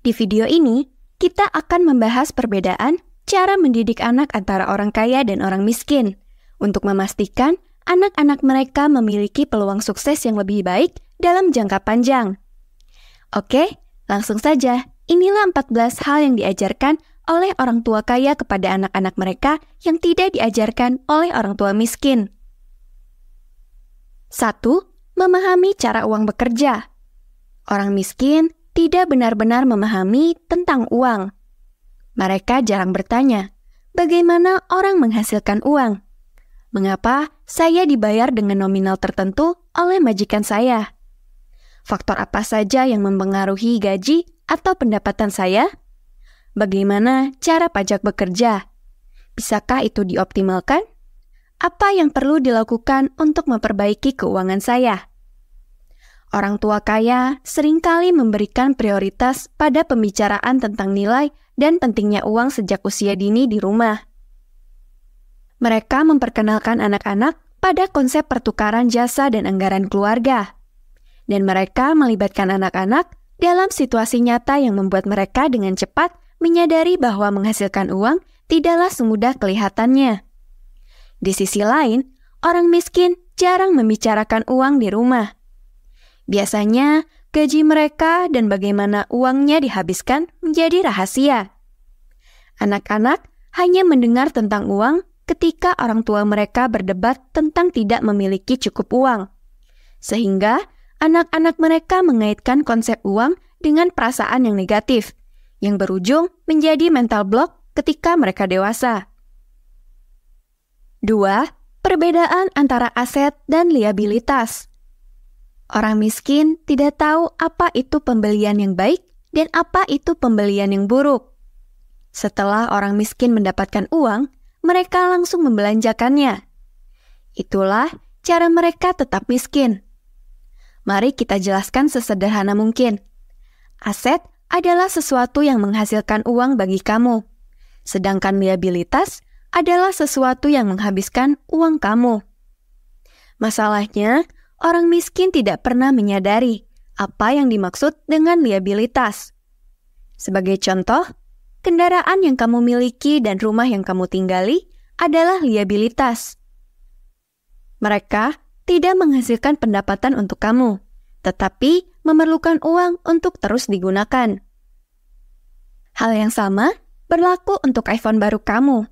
Di video ini, kita akan membahas perbedaan cara mendidik anak antara orang kaya dan orang miskin untuk memastikan anak-anak mereka memiliki peluang sukses yang lebih baik dalam jangka panjang. Oke, langsung saja. Inilah 14 hal yang diajarkan oleh orang tua kaya kepada anak-anak mereka yang tidak diajarkan oleh orang tua miskin. 1. Memahami cara uang bekerja. Orang miskin tidak benar-benar memahami tentang uang. Mereka jarang bertanya, bagaimana orang menghasilkan uang? Mengapa saya dibayar dengan nominal tertentu oleh majikan saya? Faktor apa saja yang mempengaruhi gaji atau pendapatan saya? Bagaimana cara pajak bekerja? Bisakah itu dioptimalkan? Apa yang perlu dilakukan untuk memperbaiki keuangan saya? Orang tua kaya seringkali memberikan prioritas pada pembicaraan tentang nilai dan pentingnya uang sejak usia dini di rumah. Mereka memperkenalkan anak-anak pada konsep pertukaran jasa dan anggaran keluarga. Dan mereka melibatkan anak-anak dalam situasi nyata yang membuat mereka dengan cepat menyadari bahwa menghasilkan uang tidaklah semudah kelihatannya. Di sisi lain, orang miskin jarang membicarakan uang di rumah. Biasanya, gaji mereka dan bagaimana uangnya dihabiskan menjadi rahasia. Anak-anak hanya mendengar tentang uang ketika orang tua mereka berdebat tentang tidak memiliki cukup uang. Sehingga, anak-anak mereka mengaitkan konsep uang dengan perasaan yang negatif, yang berujung menjadi mental block ketika mereka dewasa. 2. Perbedaan antara aset dan liabilitas. Orang miskin tidak tahu apa itu pembelian yang baik dan apa itu pembelian yang buruk. Setelah orang miskin mendapatkan uang, mereka langsung membelanjakannya. Itulah cara mereka tetap miskin. Mari kita jelaskan sesederhana mungkin. Aset adalah sesuatu yang menghasilkan uang bagi kamu, sedangkan liabilitas adalah sesuatu yang menghabiskan uang kamu. Masalahnya, orang miskin tidak pernah menyadari apa yang dimaksud dengan liabilitas. Sebagai contoh, kendaraan yang kamu miliki dan rumah yang kamu tinggali adalah liabilitas. Mereka tidak menghasilkan pendapatan untuk kamu, tetapi memerlukan uang untuk terus digunakan. Hal yang sama berlaku untuk iPhone baru kamu,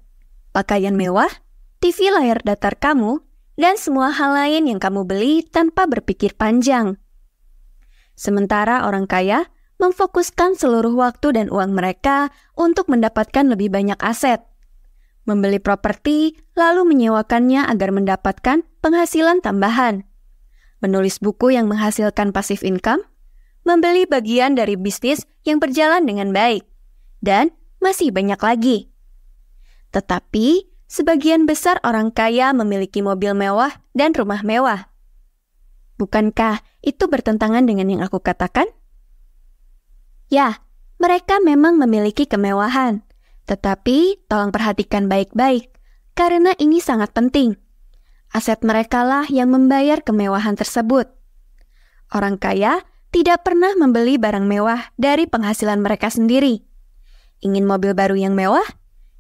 pakaian mewah, TV layar datar kamu, dan semua hal lain yang kamu beli tanpa berpikir panjang. Sementara orang kaya memfokuskan seluruh waktu dan uang mereka untuk mendapatkan lebih banyak aset. Membeli properti, lalu menyewakannya agar mendapatkan penghasilan tambahan. Menulis buku yang menghasilkan passive income, membeli bagian dari bisnis yang berjalan dengan baik, dan masih banyak lagi. Tetapi, sebagian besar orang kaya memiliki mobil mewah dan rumah mewah. Bukankah itu bertentangan dengan yang aku katakan? Ya, mereka memang memiliki kemewahan. Tetapi, tolong perhatikan baik-baik, karena ini sangat penting. Aset mereka lah yang membayar kemewahan tersebut. Orang kaya tidak pernah membeli barang mewah dari penghasilan mereka sendiri. Ingin mobil baru yang mewah?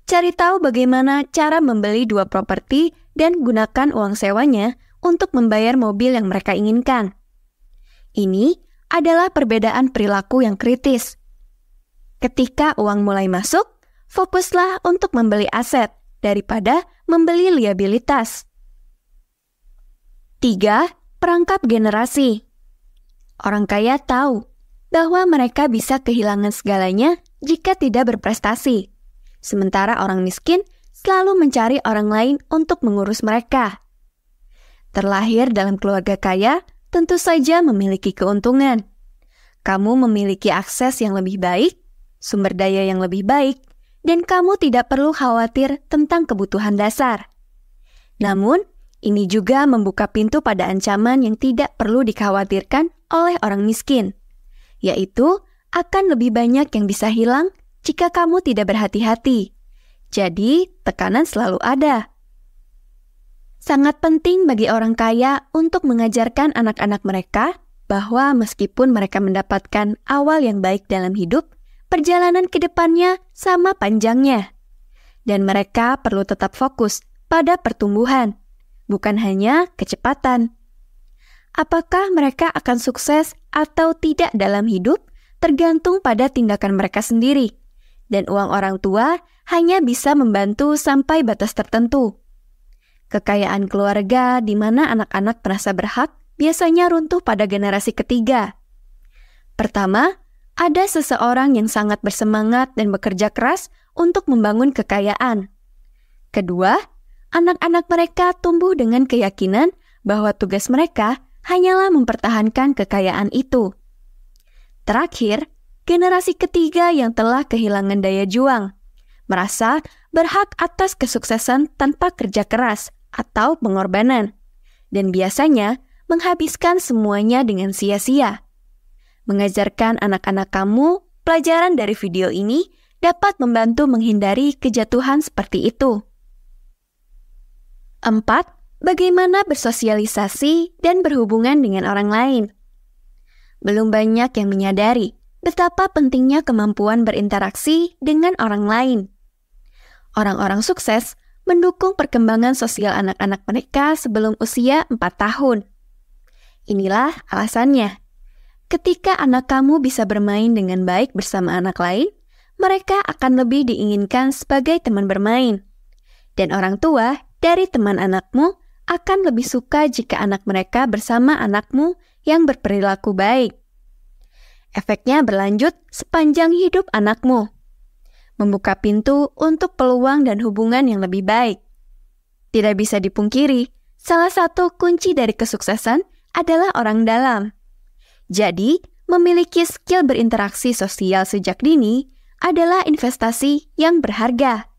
Cari tahu bagaimana cara membeli 2 properti dan gunakan uang sewanya untuk membayar mobil yang mereka inginkan. Ini adalah perbedaan perilaku yang kritis. Ketika uang mulai masuk, fokuslah untuk membeli aset daripada membeli liabilitas. 3. Perangkap generasi. Orang kaya tahu bahwa mereka bisa kehilangan segalanya jika tidak berprestasi. Sementara orang miskin selalu mencari orang lain untuk mengurus mereka. Terlahir dalam keluarga kaya, tentu saja memiliki keuntungan. Kamu memiliki akses yang lebih baik, sumber daya yang lebih baik, dan kamu tidak perlu khawatir tentang kebutuhan dasar. Namun, ini juga membuka pintu pada ancaman yang tidak perlu dikhawatirkan oleh orang miskin, yaitu akan lebih banyak yang bisa hilang jika kamu tidak berhati-hati. Jadi, tekanan selalu ada. Sangat penting bagi orang kaya untuk mengajarkan anak-anak mereka bahwa meskipun mereka mendapatkan awal yang baik dalam hidup, perjalanan ke depannya sama panjangnya. Dan mereka perlu tetap fokus pada pertumbuhan, bukan hanya kecepatan. Apakah mereka akan sukses atau tidak dalam hidup tergantung pada tindakan mereka sendiri, dan uang orang tua hanya bisa membantu sampai batas tertentu. Kekayaan keluarga di mana anak-anak merasa berhak biasanya runtuh pada generasi ketiga. Pertama, ada seseorang yang sangat bersemangat dan bekerja keras untuk membangun kekayaan. Kedua, anak-anak mereka tumbuh dengan keyakinan bahwa tugas mereka hanyalah mempertahankan kekayaan itu. Terakhir, generasi ketiga yang telah kehilangan daya juang, merasa berhak atas kesuksesan tanpa kerja keras atau pengorbanan, dan biasanya menghabiskan semuanya dengan sia-sia. Mengajarkan anak-anak kamu pelajaran dari video ini dapat membantu menghindari kejatuhan seperti itu. 4. Bagaimana bersosialisasi dan berhubungan dengan orang lain. Belum banyak yang menyadari betapa pentingnya kemampuan berinteraksi dengan orang lain. Orang-orang sukses mendukung perkembangan sosial anak-anak mereka sebelum usia 4 tahun. Inilah alasannya. Ketika anak kamu bisa bermain dengan baik bersama anak lain, mereka akan lebih diinginkan sebagai teman bermain. Dan orang tua dari teman anakmu akan lebih suka jika anak mereka bersama anakmu yang berperilaku baik. Efeknya berlanjut sepanjang hidup anakmu, membuka pintu untuk peluang dan hubungan yang lebih baik. Tidak bisa dipungkiri, salah satu kunci dari kesuksesan adalah orang dalam. Jadi, memiliki skill berinteraksi sosial sejak dini adalah investasi yang berharga.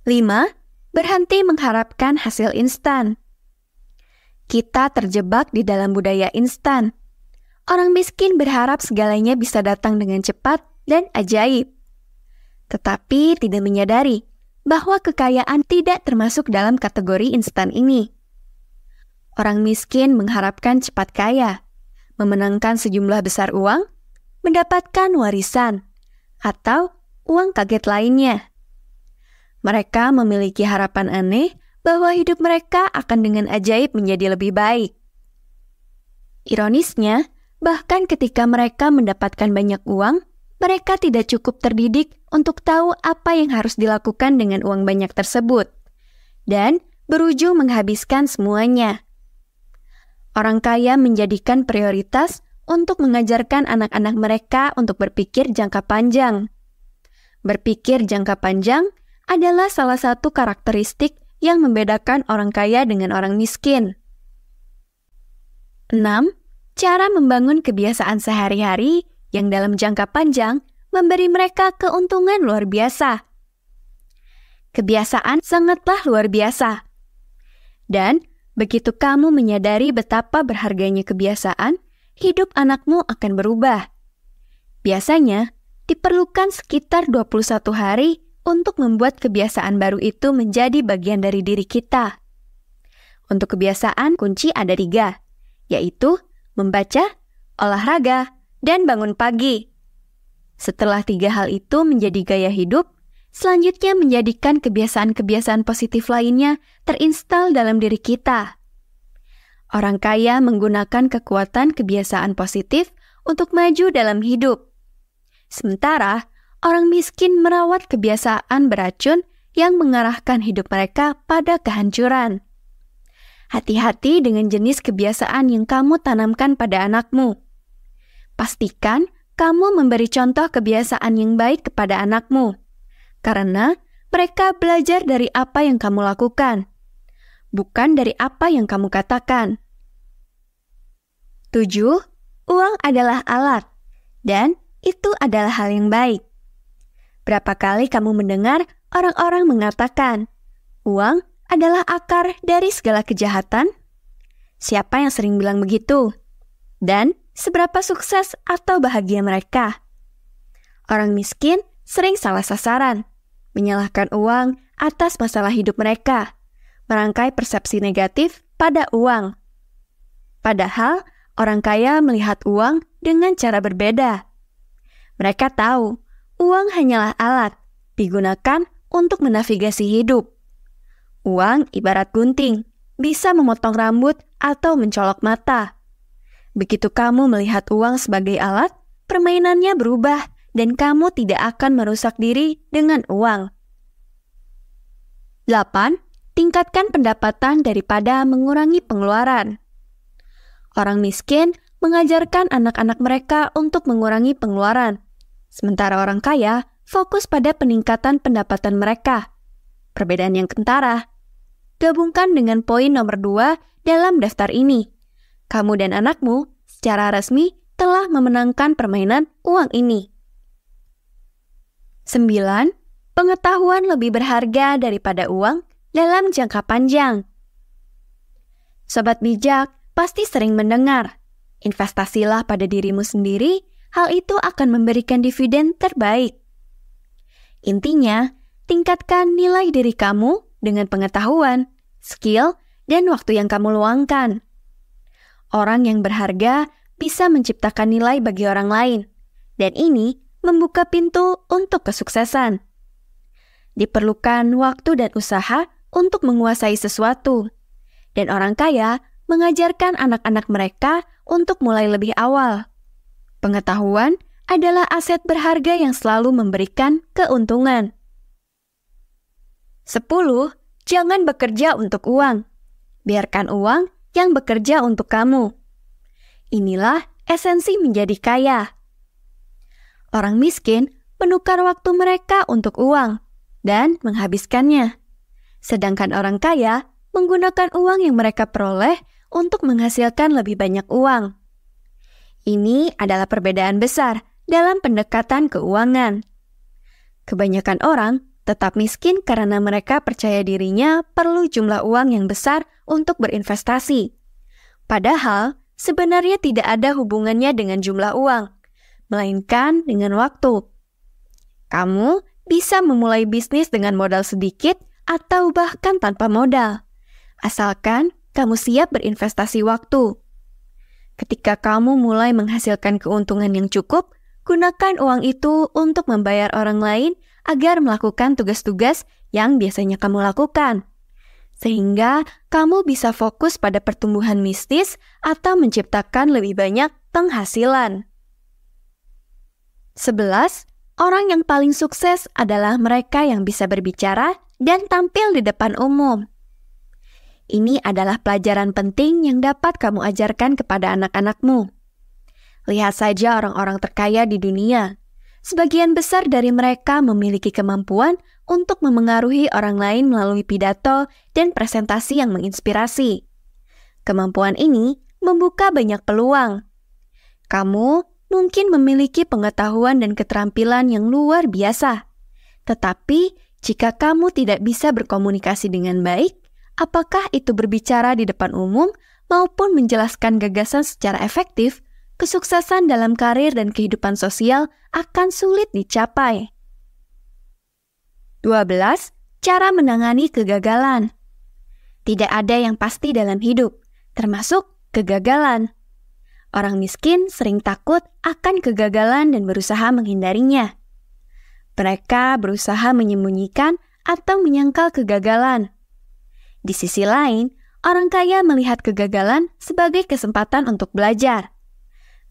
5. Berhenti mengharapkan hasil instan. Kita terjebak di dalam budaya instan. Orang miskin berharap segalanya bisa datang dengan cepat dan ajaib. Tetapi tidak menyadari bahwa kekayaan tidak termasuk dalam kategori instan ini. Orang miskin mengharapkan cepat kaya, memenangkan sejumlah besar uang, mendapatkan warisan, atau uang kaget lainnya. Mereka memiliki harapan aneh bahwa hidup mereka akan dengan ajaib menjadi lebih baik. Ironisnya, bahkan ketika mereka mendapatkan banyak uang, mereka tidak cukup terdidik untuk tahu apa yang harus dilakukan dengan uang banyak tersebut, dan berujung menghabiskan semuanya. Orang kaya menjadikan prioritas untuk mengajarkan anak-anak mereka untuk berpikir jangka panjang. Berpikir jangka panjang adalah salah satu karakteristik yang membedakan orang kaya dengan orang miskin. 6. Cara membangun kebiasaan sehari-hari yang dalam jangka panjang memberi mereka keuntungan luar biasa. Kebiasaan sangatlah luar biasa. Dan begitu kamu menyadari betapa berharganya kebiasaan, hidup anakmu akan berubah. Biasanya, diperlukan sekitar 21 hari untuk membuat kebiasaan baru itu menjadi bagian dari diri kita. Untuk kebiasaan, kunci ada 3, yaitu membaca, olahraga, dan bangun pagi. Setelah 3 hal itu menjadi gaya hidup, selanjutnya menjadikan kebiasaan-kebiasaan positif lainnya terinstal dalam diri kita. Orang kaya menggunakan kekuatan kebiasaan positif untuk maju dalam hidup. Sementara, orang miskin merawat kebiasaan beracun yang mengarahkan hidup mereka pada kehancuran. Hati-hati dengan jenis kebiasaan yang kamu tanamkan pada anakmu. Pastikan kamu memberi contoh kebiasaan yang baik kepada anakmu, karena mereka belajar dari apa yang kamu lakukan, bukan dari apa yang kamu katakan. 7. Uang adalah alat, dan itu adalah hal yang baik. Berapa kali kamu mendengar orang-orang mengatakan, uang adalah akar dari segala kejahatan? Siapa yang sering bilang begitu? Dan seberapa sukses atau bahagia mereka? Orang miskin sering salah sasaran, menyalahkan uang atas masalah hidup mereka, merangkai persepsi negatif pada uang. Padahal, orang kaya melihat uang dengan cara berbeda. Mereka tahu uang hanyalah alat, digunakan untuk menavigasi hidup. Uang ibarat gunting, bisa memotong rambut atau mencolok mata. Begitu kamu melihat uang sebagai alat, permainannya berubah dan kamu tidak akan merusak diri dengan uang. 8. Tingkatkan pendapatan daripada mengurangi pengeluaran. Orang miskin mengajarkan anak-anak mereka untuk mengurangi pengeluaran, sementara orang kaya fokus pada peningkatan pendapatan mereka. Perbedaan yang kentara. Gabungkan dengan poin nomor 2 dalam daftar ini. Kamu dan anakmu secara resmi telah memenangkan permainan uang ini. 9. Pengetahuan lebih berharga daripada uang dalam jangka panjang. Sobat bijak pasti sering mendengar, investasilah pada dirimu sendiri, hal itu akan memberikan dividen terbaik. Intinya, tingkatkan nilai diri kamu dengan pengetahuan, skill, dan waktu yang kamu luangkan. Orang yang berharga bisa menciptakan nilai bagi orang lain, dan ini membuka pintu untuk kesuksesan. Diperlukan waktu dan usaha untuk menguasai sesuatu, dan orang kaya mengajarkan anak-anak mereka untuk mulai lebih awal. Pengetahuan adalah aset berharga yang selalu memberikan keuntungan. 10. Jangan bekerja untuk uang. Biarkan uang yang bekerja untuk kamu. Inilah esensi menjadi kaya. Orang miskin menukar waktu mereka untuk uang dan menghabiskannya. Sedangkan orang kaya menggunakan uang yang mereka peroleh untuk menghasilkan lebih banyak uang. Ini adalah perbedaan besar dalam pendekatan keuangan. Kebanyakan orang tetap miskin karena mereka percaya dirinya perlu jumlah uang yang besar untuk berinvestasi. Padahal, sebenarnya tidak ada hubungannya dengan jumlah uang, melainkan dengan waktu. Kamu bisa memulai bisnis dengan modal sedikit atau bahkan tanpa modal, asalkan kamu siap berinvestasi waktu. Ketika kamu mulai menghasilkan keuntungan yang cukup, gunakan uang itu untuk membayar orang lain agar melakukan tugas-tugas yang biasanya kamu lakukan. Sehingga kamu bisa fokus pada pertumbuhan bisnis atau menciptakan lebih banyak penghasilan. 11. Orang yang paling sukses adalah mereka yang bisa berbicara dan tampil di depan umum. Ini adalah pelajaran penting yang dapat kamu ajarkan kepada anak-anakmu. Lihat saja orang-orang terkaya di dunia. Sebagian besar dari mereka memiliki kemampuan untuk memengaruhi orang lain melalui pidato dan presentasi yang menginspirasi. Kemampuan ini membuka banyak peluang. Kamu mungkin memiliki pengetahuan dan keterampilan yang luar biasa. Tetapi, jika kamu tidak bisa berkomunikasi dengan baik, apakah itu berbicara di depan umum maupun menjelaskan gagasan secara efektif, kesuksesan dalam karir dan kehidupan sosial akan sulit dicapai. 12. Cara menangani kegagalan. Tidak ada yang pasti dalam hidup, termasuk kegagalan. Orang miskin sering takut akan kegagalan dan berusaha menghindarinya. Mereka berusaha menyembunyikan atau menyangkal kegagalan. Di sisi lain, orang kaya melihat kegagalan sebagai kesempatan untuk belajar.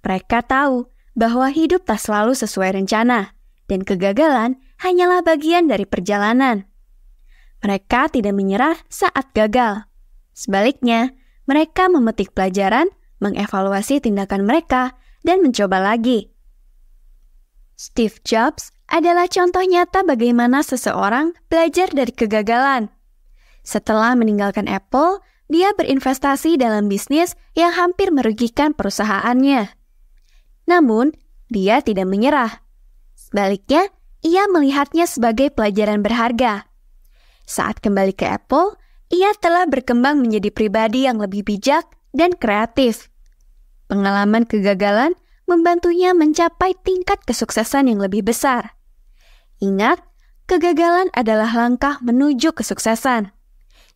Mereka tahu bahwa hidup tak selalu sesuai rencana, dan kegagalan hanyalah bagian dari perjalanan. Mereka tidak menyerah saat gagal. Sebaliknya, mereka memetik pelajaran, mengevaluasi tindakan mereka, dan mencoba lagi. Steve Jobs adalah contoh nyata bagaimana seseorang belajar dari kegagalan. Setelah meninggalkan Apple, dia berinvestasi dalam bisnis yang hampir merugikan perusahaannya. Namun, dia tidak menyerah. Sebaliknya, ia melihatnya sebagai pelajaran berharga. Saat kembali ke Apple, ia telah berkembang menjadi pribadi yang lebih bijak dan kreatif. Pengalaman kegagalan membantunya mencapai tingkat kesuksesan yang lebih besar. Ingat, kegagalan adalah langkah menuju kesuksesan.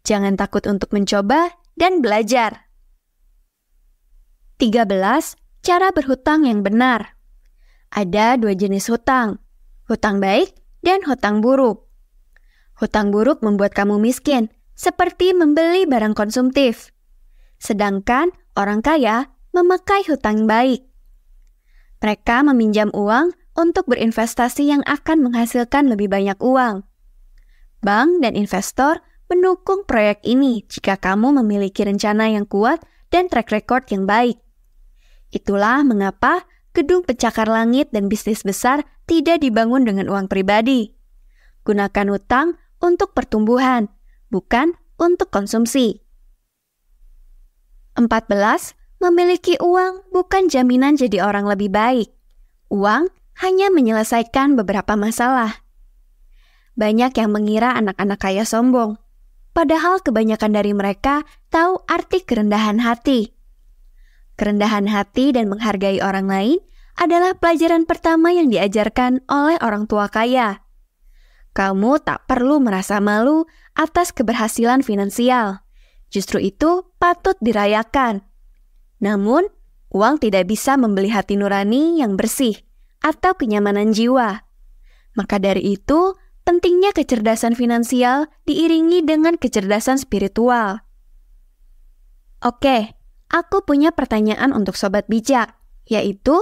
Jangan takut untuk mencoba dan belajar. 13. Cara berhutang yang benar. Ada dua jenis hutang, hutang baik dan hutang buruk. Hutang buruk membuat kamu miskin, seperti membeli barang konsumtif. Sedangkan orang kaya memakai hutang baik. Mereka meminjam uang untuk berinvestasi yang akan menghasilkan lebih banyak uang. Bank dan investor mendukung proyek ini jika kamu memiliki rencana yang kuat dan track record yang baik. Itulah mengapa gedung pencakar langit dan bisnis besar tidak dibangun dengan uang pribadi. Gunakan hutang untuk pertumbuhan, bukan untuk konsumsi. 14. Memiliki uang bukan jaminan jadi orang lebih baik. Uang hanya menyelesaikan beberapa masalah. Banyak yang mengira anak-anak kaya sombong, padahal kebanyakan dari mereka tahu arti kerendahan hati. Kerendahan hati dan menghargai orang lain adalah pelajaran pertama yang diajarkan oleh orang tua kaya. Kamu tak perlu merasa malu atas keberhasilan finansial. Justru itu patut dirayakan. Namun, uang tidak bisa membeli hati nurani yang bersih atau kenyamanan jiwa. Maka dari itu, pentingnya kecerdasan finansial diiringi dengan kecerdasan spiritual. Oke, aku punya pertanyaan untuk Sobat Bijak, yaitu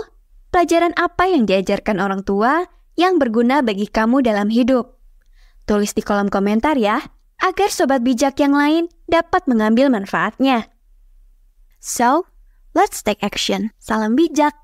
pelajaran apa yang diajarkan orang tua yang berguna bagi kamu dalam hidup? Tulis di kolom komentar ya, agar Sobat Bijak yang lain dapat mengambil manfaatnya. So, let's take action. Salam bijak!